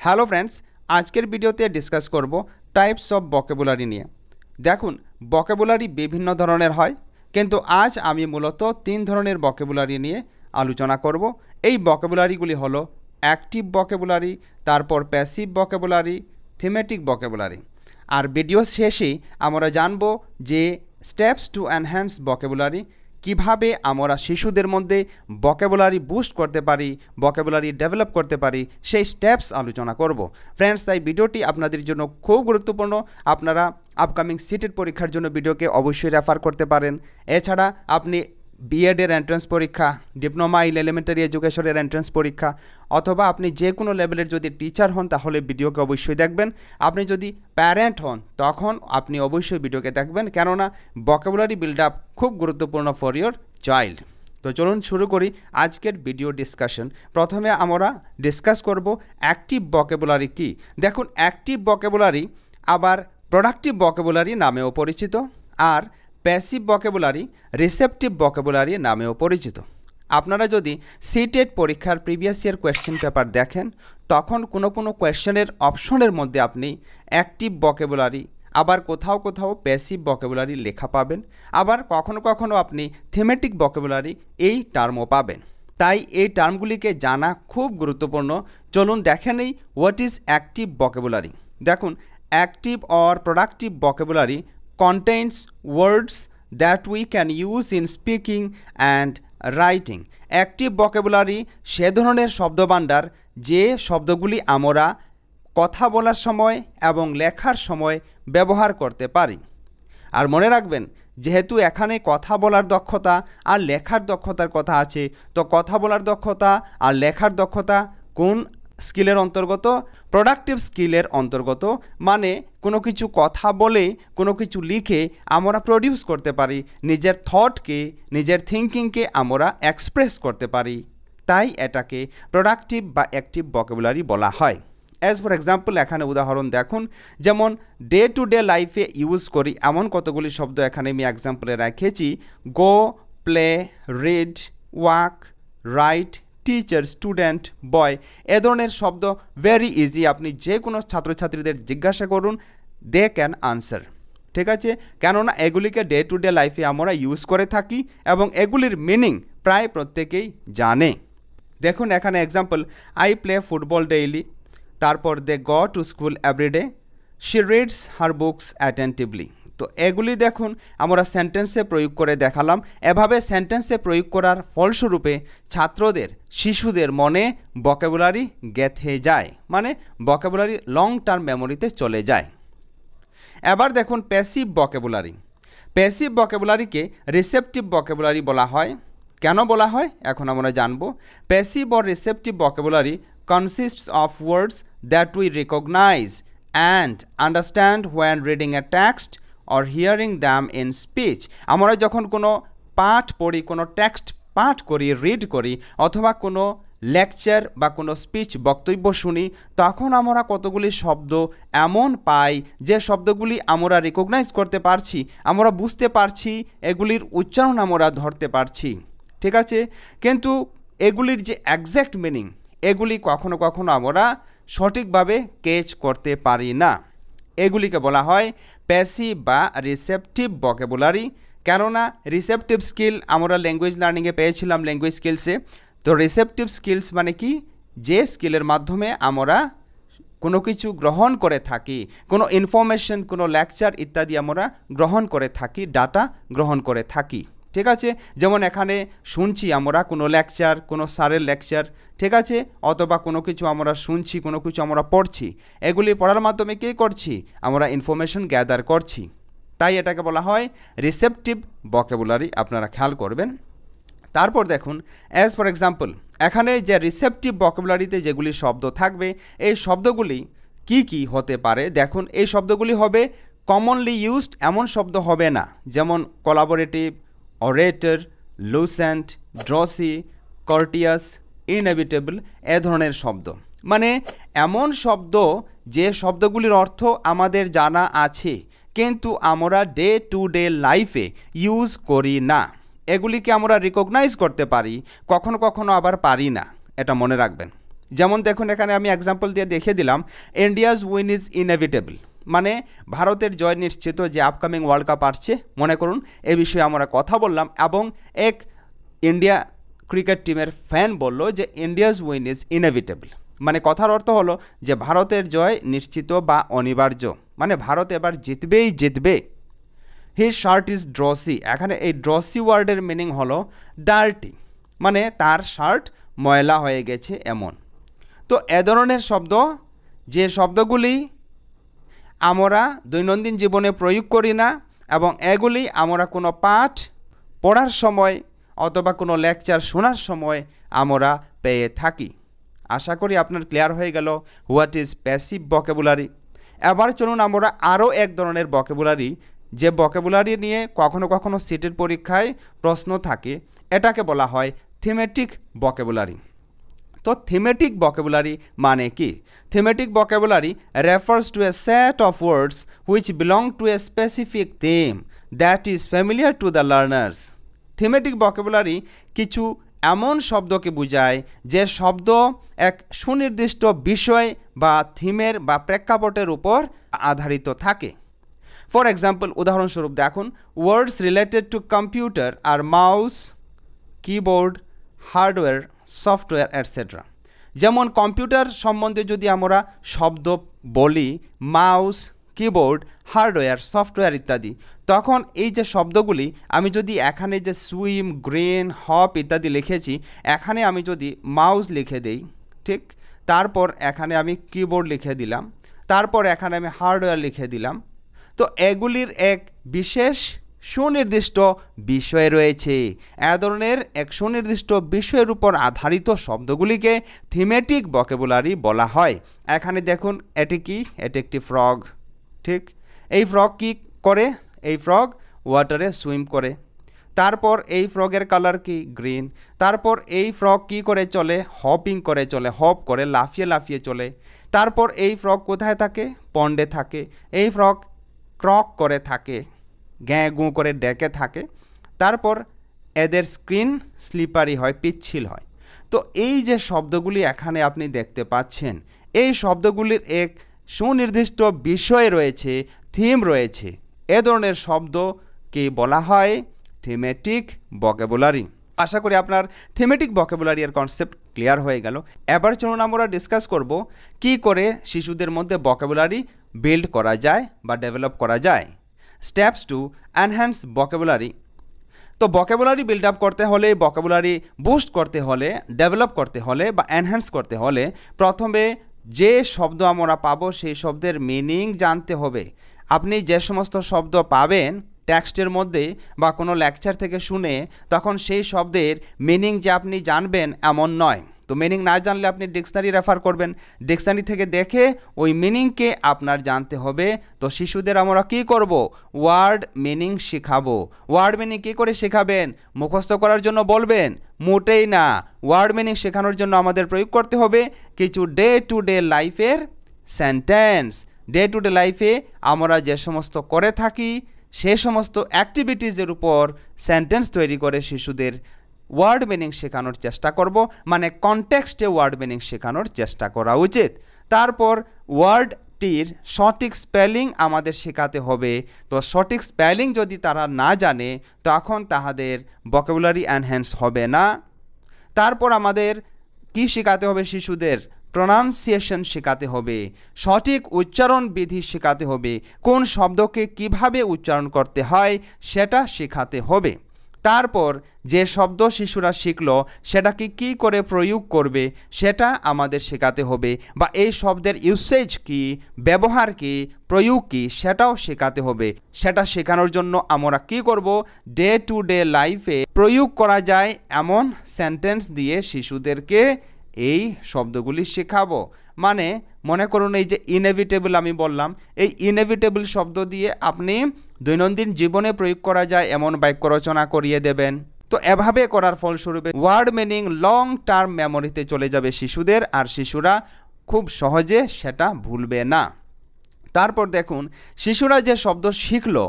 Hello friends, আজকের ভিডিওতে discuss করব টাইপস অফ ভোকাবুলারি নিয়ে। দেখুন, ভোকাবুলারি বিভিন্ন ধরনের হয়, কিন্তু আজ আমি মূলত 3 ধরনের ভোকাবুলারি নিয়ে আলোচনা করব। এই ভোকাবুলারিগুলি হলো অ্যাক্টিভ ভোকাবুলারি, তারপর প্যাসিভ ভোকাবুলারি, থিমেটিক ভোকাবুলারি। আর ভিডিও শেষে আমরা জানব যে স্টেপস টু এনহ্যান্স ভোকাবুলারি, কিভাবে আমরা শিশুদের মধ্যে ভোকাবুলারি বুস্ট করতে পারি, ভোকাবুলারি ডেভেলপ করতে পারি, সেই স্টেপস আলোচনা করব। ফ্রেন্ডস, তাই ভিডিওটি আপনাদের জন্য খুব গুরুত্বপূর্ণ। আপনারা আপকামিং সিটেট পরীক্ষার জন্য ভিডিওকে অবশ্যই রেফার করতে পারেন। এছাড়া আপনি বিএডের এন্ট্রান্স পরীক্ষা, ডিপ্লোমা ইন এলিমেন্টারি এডুকেশনের এন্ট্রান্স পরীক্ষা, অথবা আপনি যে কোনো লেভেলের যদি টিচার হন তাহলে ভিডিওকে অবশ্যই দেখবেন। আপনি যদি প্যারেন্ট হন তখন আপনি অবশ্যই ভিডিওকে দেখবেন, কেননা ভোকাবুলারি বিল্ড আপ খুব গুরুত্বপূর্ণ ফর ইয়োর চাইল্ড। তো চলুন শুরু করি আজকের ভিডিও ডিসকাশন। প্রথমে আমরা ডিসকাস করব অ্যাক্টিভ ভোকাবুলারি কি। দেখুন, অ্যাক্টিভ ভোকাবুলারি আবার প্রোডাক্টিভ ভোকাবুলারি নামেও পরিচিত, আর প্যাসিভ ভোকাবুলারি রিসেপটিভ ভোকাবুলারি নামেও পরিচিত। আপনারা যদি সিটেট পরীক্ষার প্রিভিয়াস ইয়ার কোয়েশ্চেন পেপার দেখেন, তখন কোনো কোয়েশ্চেনের অপশনের মধ্যে আপনি অ্যাক্টিভ ভোকাবুলারি, আবার কোথাও কোথাও প্যাসিভ ভোকাবুলারি লেখা পাবেন, আবার কখনো আপনি থিমেটিক ভোকাবুলারি এই টার্মও পাবেন। তাই এই টার্মগুলিকে জানা খুব গুরুত্বপূর্ণ। চলুন দেখে নেই হোয়াট ইজ অ্যাক্টিভ ভোকাবুলারি। দেখুন, active or productive vocabulary contains words that we can use in speaking and writing. Active vocabulary সে ধরনের শব্দভাণ্ডার যে শব্দগুলি আমরা কথা বলার সময় এবং লেখার সময় ব্যবহার করতে পারি। আর মনে রাখবেন, যেহেতু এখানে কথা বলার দক্ষতা আর লেখার দক্ষতার কথা আছে, তো কথা বলার দক্ষতা আর লেখার দক্ষতা কোন স্কিলের অন্তর্গত? প্রোডাক্টিভ স্কিলের অন্তর্গত। মানে কোনো কিছু কথা বলে, কোনো কিছু লিখে আমরা প্রডিউস করতে পারি, নিজের থটকে, নিজের থিঙ্কিংকে আমরা এক্সপ্রেস করতে পারি। তাই এটাকে প্রোডাক্টিভ বা অ্যাক্টিভ ভোকাবুলারি বলা হয়। অ্যাজ ফর এক্সাম্পল, এখানে উদাহরণ দেখুন, যেমন ডে টু ডে লাইফে ইউজ করি এমন কতগুলি শব্দ এখানে আমি এক্সাম্পলে রেখেছি। Go, play, read, walk, write, teacher, student, boy, এ ধরনের শব্দ ভেরি ইজি। আপনি যে কোনো ছাত্রছাত্রীদের জিজ্ঞাসা করুন, দে ক্যান আনসার। ঠিক আছে, কেননা এগুলিকে ডে টু ডে লাইফে আমরা ইউজ করে থাকি এবং এগুলির মিনিং প্রায় প্রত্যেকেই জানে। দেখুন এখানে example, I play football daily, তারপর they go to school everyday, she reads her books attentively. তো এগুলি দেখুন আমরা সেন্টেন্সে প্রয়োগ করে দেখালাম। এভাবে সেন্টেন্সে প্রয়োগ করার ফলস্বরূপে ছাত্রদের, শিশুদের মনে ভোকাবুলারি গেঁথে যায়, মানে ভোকাবুলারি লং টার্ম মেমোরিতে চলে যায়। এবার দেখুন প্যাসিভ ভোকাবুলারি। প্যাসিভ ভোকাবুলারিকে রিসেপটিভ ভোকাবুলারি বলা হয়। কেন বলা হয় এখন আমরা জানব। Passive or receptive vocabulary consists of words that we recognize and understand when reading a text or hearing them in speech. আমরা যখন কোনো পাঠ পড়ি, কোনো টেক্সট পাঠ করি, রিড করি, অথবা কোনো লেকচার বা কোনো স্পিচ বক্তব্য শুনি, তখন আমরা কতগুলি শব্দ এমন পাই যে শব্দগুলি আমরা রিকগনাইজ করতে পারছি, আমরা বুঝতে পারছি, এগুলির উচ্চারণ আমরা ধরতে পারছি। ঠিক আছে, কিন্তু এগুলির যে এক্স্যাক্ট মিনিং, এগুলি কখনো আমরা সঠিকভাবে ক্যাচ করতে পারি না। এগুলিকে বলা হয় প্যাসিভ বা রিসেপটিভ ভোকাবুলারি। কেননা রিসেপটিভ স্কিল আমরা ল্যাঙ্গুয়েজ লার্নিংয়ে পেয়েছিলাম, ল্যাঙ্গুয়েজ স্কিলসে। তো রিসেপটিভ স্কিলস মানে কি? যে স্কিলের মাধ্যমে আমরা কোনো কিছু গ্রহণ করে থাকি, কোনো ইনফরমেশন, কোনো লেকচার ইত্যাদি আমরা গ্রহণ করে থাকি, ডাটা গ্রহণ করে থাকি। ঠিক আছে, যেমন এখানে শুনছি আমরা কোনো লেকচার, কোনো স্যারের লেকচার, ঠিক আছে, অথবা কোনো কিছু আমরা শুনছি, কোনো কিছু আমরা পড়ছি, এগুলি পড়ার মাধ্যমে কী করছি? আমরা ইনফরমেশন গ্যাদার করছি। তাই এটাকে বলা হয় রিসেপটিভ ভোকাবুলারি, আপনারা খেয়াল করবেন। তারপর দেখুন, অ্যাজ ফর এক্সাম্পল, এখানে যে রিসেপটিভ ভোকাবুলারিতে যেগুলি শব্দ থাকবে, এই শব্দগুলি কি হতে পারে? দেখুন, এই শব্দগুলি হবে কমনলি ইউজড এমন শব্দ হবে না, যেমন কোলাবোরেটিভ, অরেটর, লুসেন্ট, ড্রসি, কর্টিয়াস, ইনএভিটেবল, এ ধরনের শব্দ। মানে এমন শব্দ যে শব্দগুলির অর্থ আমাদের জানা আছে, কিন্তু আমরা ডে টু ডে লাইফে ইউজ করি না। এগুলিকে আমরা রিকগনাইজ করতে পারি, কখনো আবার পারি না। এটা মনে রাখবেন। যেমন দেখুন এখানে আমি এক্সাম্পল দিয়ে দেখিয়ে দিলাম, ইন্ডিয়াজ উইন ইজ ইনএভিটেবল, মানে ভারতের জয় নিশ্চিত, যে আপকামিং ওয়ার্ল্ড কাপ আসছে মনে করুন, এ বিষয়ে আমরা কথা বললাম এবং এক ইন্ডিয়া ক্রিকেট টিমের ফ্যান বলল যে ইন্ডিয়াজ উইন ইজ ইনএভিটেবল, মানে কথার অর্থ হলো যে ভারতের জয় নিশ্চিত বা অনিবার্য, মানে ভারত এবার জিতবেই জিতবে। হিজ শার্ট ইজ ড্রসি, এখানে এই ড্রসি ওয়ার্ডের মিনিং হলো ডার্টি, মানে তার শার্ট ময়লা হয়ে গেছে এমন। তো এ ধরনের শব্দ, যে শব্দগুলি আমরা দৈনন্দিন জীবনে প্রয়োগ করি না এবং এগুলি আমরা কোনো পাঠ পড়ার সময় অথবা কোনো লেকচার শোনার সময় আমরা পেয়ে থাকি। আশা করি আপনার ক্লিয়ার হয়ে গেল হোয়াট ইজ প্যাসিভ ভোকাবুলারি। এবার চলুন আমরা আরও এক ধরনের ভোকাবুলারি, যে ভোকাবুলারি নিয়ে কখনো কখনো সিটের পরীক্ষায় প্রশ্ন থাকে, এটাকে বলা হয় থিমেটিক ভোকাবুলারি। তো থিমেটিক ভোকাবুলারি মানে কি? Thematic vocabulary refers to a set of words which belong to a specific theme that is familiar to the learners. Thematic vocabulary কিছু এমন শব্দকে বোঝায় যে শব্দ এক সুনির্দিষ্ট বিষয় বা থিমের বা প্রেক্ষাপটের উপর আধারিত থাকে। ফর এক্সাম্পল, উদাহরণস্বরূপ দেখুন, ওয়ার্ডস রিলেটেড টু কম্পিউটার আর mouse, keyboard, hardware, software etcetera. যেমন কম্পিউটার সম্বন্ধে যদি আমরা শব্দ বলি, মাউস, কিবোর্ড, হার্ডওয়্যার, সফটওয়্যার ইত্যাদি, তখন এই যে শব্দগুলি আমি যদি এখানে যে সুইম, গ্রিন, হপ ইত্যাদি লিখেছি, এখানে আমি যদি মাউস লিখে দেই, ঠিক, তারপর এখানে আমি কিবোর্ড লিখে দিলাম, তারপর এখানে আমি হার্ডওয়্যার লিখে দিলাম, তো এগুলির এক বিশেষ সুনির্দিষ্ট বিষয় রয়েছে। এ ধরনের এক সুনির্দিষ্ট বিষয়ের উপর আধারিত শব্দগুলিকে থিমেটিক ভোকাবুলারি বলা হয়। এখানে দেখুন এটি কি? এটি একটি ফ্রগ, ঠিক। এই ফ্রগ কি করে? এই ফ্রগ ওয়াটারে সুইম করে। তারপর এই ফ্রগের কালার কি? গ্রিন। তারপর এই ফ্রগ কি করে চলে? হপিং করে চলে, হপ করে, লাফিয়ে লাফিয়ে চলে। তারপর এই ফ্রগ কোথায় থাকে? পন্ডে থাকে। এই ফ্রগ ক্রক করে থাকে, গ্যাঁ গুঁ করে ডেকে থাকে। তারপর এদের স্কিন স্লিপারি হয়, পিচ্ছিল হয়। তো এই যে শব্দগুলি এখানে আপনি দেখতে পাচ্ছেন, এই শব্দগুলির এক সুনির্দিষ্ট বিষয় রয়েছে, থিম রয়েছে। এ ধরনের শব্দকে বলা হয় থিমেটিক ভোকাবুলারি। আশা করি আপনার থিমেটিক ভোকাবুলারি এর কনসেপ্ট ক্লিয়ার হয়ে গেল। এবার চলুন আমরা ডিসকাস করব কি করে শিশুদের মধ্যে ভোকাবুলারি বিল্ড করা যায় বা ডেভেলপ করা যায়। Steps to enhance vocabulary. তো ভোকাবুলারি বিল্ড আপ করতে হলে, ভোকাবুলারি বুস্ট করতে হলে, ডেভেলপ করতে হলে বা এনহ্যান্স করতে হলে প্রথমে যে শব্দ আমরা পাবো সেই শব্দের মিনিং জানতে হবে। আপনি যে সমস্ত শব্দ পাবেন টেক্সটের মধ্যে বা কোনো লেকচার থেকে শুনে, তখন সেই শব্দের মিনিং যে আপনি জানবেন এমন নয়। তো মিনিং না জানলে আপনি ডিকশনারি রেফার করবেন, ডিকশনারি থেকে দেখে ওই মিনিংকে আপনার জানতে হবে। তো শিশুদের আমরা কি করব? ওয়ার্ড মিনিং শেখাবো। ওয়ার্ড মিনিং কী করে শেখাবেন? মুখস্থ করার জন্য বলবেন? মোটেই না। ওয়ার্ড মিনিং শেখানোর জন্য আমাদের প্রয়োগ করতে হবে কিছু ডে টু ডে লাইফের সেন্টেন্স। ডে টু ডে লাইফে আমরা যে সমস্ত করে থাকি সে সমস্ত অ্যাক্টিভিটিজের উপর সেন্টেন্স তৈরি করে শিশুদের ওয়ার্ড মিনিং শেখানোর চেষ্টা করব, মানে কনটেক্সটে ওয়ার্ড মিনিং শেখানোর চেষ্টা করা উচিত। তারপর ওয়ার্ডটির সঠিক স্পেলিং আমাদের শেখাতে হবে। তো সঠিক স্পেলিং যদি তারা না জানে তখন তাদের ভোকাবুলারি এনহ্যান্স হবে না। তারপর আমাদের কি শেখাতে হবে? শিশুদের প্রনাউন্সিয়েশন শেখাতে হবে, সঠিক উচ্চারণ বিধি শেখাতে হবে, কোন শব্দকে কিভাবে উচ্চারণ করতে হয় সেটা শেখাতে হবে। তারপর যে শব্দ শিশুরা শিখলো সেটাকে কি করে প্রয়োগ করবে সেটা আমাদের শেখাতে হবে, বা এই শব্দের ইউসেজ কি, ব্যবহার কি, প্রয়োগ কি সেটাও শেখাতে হবে। সেটা শেখানোর জন্য আমরা কি করব? ডে টু ডে লাইফে প্রয়োগ করা যায় এমন সেন্টেন্স দিয়ে শিশুদেরকে এই শব্দগুলি শেখাবো। মানে মনে করুন এই যে ইনএভিটেবল আমি বললাম, এই ইনএভিটেবল শব্দ দিয়ে আপনি দৈনন্দিন জীবনে প্রয়োগ করা যায় এমন বাক্য রচনা করিয়ে দেবেন। তো এভাবে করার ফলস্বরূপে ওয়ার্ড মিনিং লং টার্ম মেমোরিতে চলে যাবে শিশুদের, আর শিশুরা খুব সহজে সেটা ভুলবে না। তারপর দেখুন শিশুরা যে শব্দ শিখলো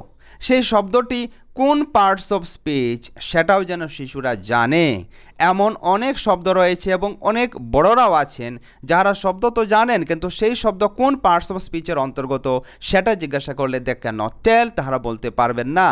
সেই শব্দটি কোন পার্টস অফ স্পিচ সেটাও যেন শিশুরা জানে। এমন অনেক শব্দ রয়েছে এবং অনেক বড়রাও আছেন যারা শব্দ তো জানেন, কিন্তু সেই শব্দ কোন পার্টস অফ স্পিচের অন্তর্গত সেটা জিজ্ঞাসা করলে দে ক্যান নট টেল, তাহারা বলতে পারবেন না।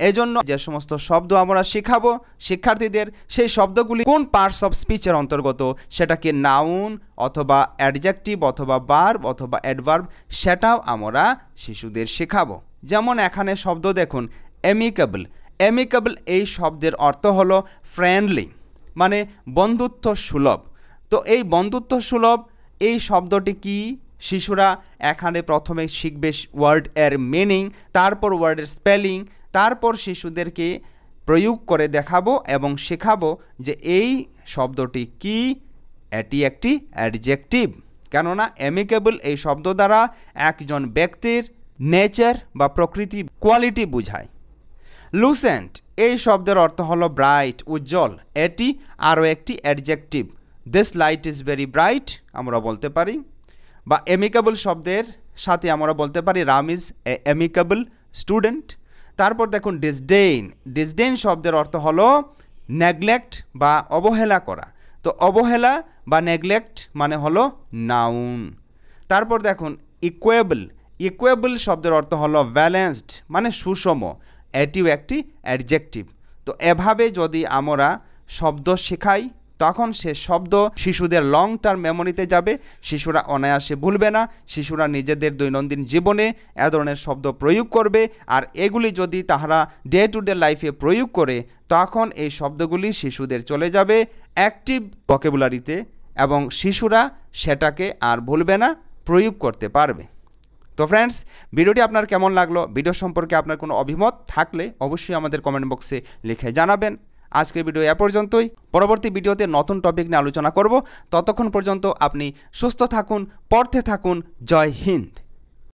এজন্য যে সমস্ত শব্দ আমরা শেখাবো শিক্ষার্থীদের, সেই শব্দগুলি কোন পার্টস অফ স্পিচের অন্তর্গত, সেটা কি নাউন অথবা অ্যাডজেক্টিভ অথবা ভার্ব অথবা অ্যাডভার্ব, সেটাও আমরা শিশুদের শেখাবো। যেমন এখানে শব্দ দেখুন অ্যামিকেবল। অ্যামিকেবল এই শব্দের অর্থ হলো ফ্রেন্ডলি, মানে বন্ধুত্ব সুলভ। তো এই বন্ধুত্ব সুলভ এই শব্দটি কি, শিশুরা এখানে প্রথমে শিখবে ওয়ার্ড এর মিনিং, তারপর ওয়ার্ডের স্পেলিং, তারপর শিশুদেরকে প্রয়োগ করে দেখাবো এবং শেখাবো যে এই শব্দটি কি, এটি একটি অ্যাডজেক্টিভ। কেননা অ্যামিকেবল এই শব্দ দ্বারা একজন ব্যক্তির নেচার বা প্রকৃতি কোয়ালিটি বোঝায়। লুসেন্ট এই শব্দের অর্থ হলো ব্রাইট, উজ্জ্বল, এটি আরও একটি adjective. This light is very bright আমরা বলতে পারি। বা অ্যামিকেবল শব্দের সাথে আমরা বলতে পারি Ram is a amicable student. তারপর দেখুন ডিসডেইন। ডিসডেইন শব্দের অর্থ হলো নেগলেক্ট বা অবহেলা করা। তো অবহেলা বা নেগলেক্ট মানে হলো নাউন। তারপর দেখুন ইকুয়েবল। ইকুয়েবল শব্দের অর্থ হলো ব্যালেন্সড, মানে সুষম, এটিও একটি অ্যাডজেক্টিভ। তো এভাবে যদি আমরা শব্দ শেখাই তখন সে শব্দ শিশুদের লং টার্ম মেমোরিতে যাবে, শিশুরা অনায়াসে ভুলবে না, শিশুরা নিজেদের দৈনন্দিন জীবনে এ ধরনের শব্দ প্রয়োগ করবে। আর এগুলি যদি তাহারা ডে টু ডে লাইফে প্রয়োগ করে তখন এই শব্দগুলি শিশুদের চলে যাবে অ্যাক্টিভ ভোকাবুলারিতে এবং শিশুরা সেটাকে আর ভুলবে না, প্রয়োগ করতে পারবে। তো ফ্রেন্ডস, ভিডিওটি আপনার কেমন লাগলো? ভিডিও সম্পর্কে আপনার কোনো অভিমত থাকলে অবশ্যই আমাদের কমেন্ট বক্সে লিখে জানাবেন। আজকের ভিডিও এ পর্যন্তই। পরবর্তী ভিডিওতে নতুন টপিক নিয়ে আলোচনা করব। ততক্ষণ পর্যন্ত আপনি সুস্থ থাকুন, পড়তে থাকুন। জয় হিন্দ।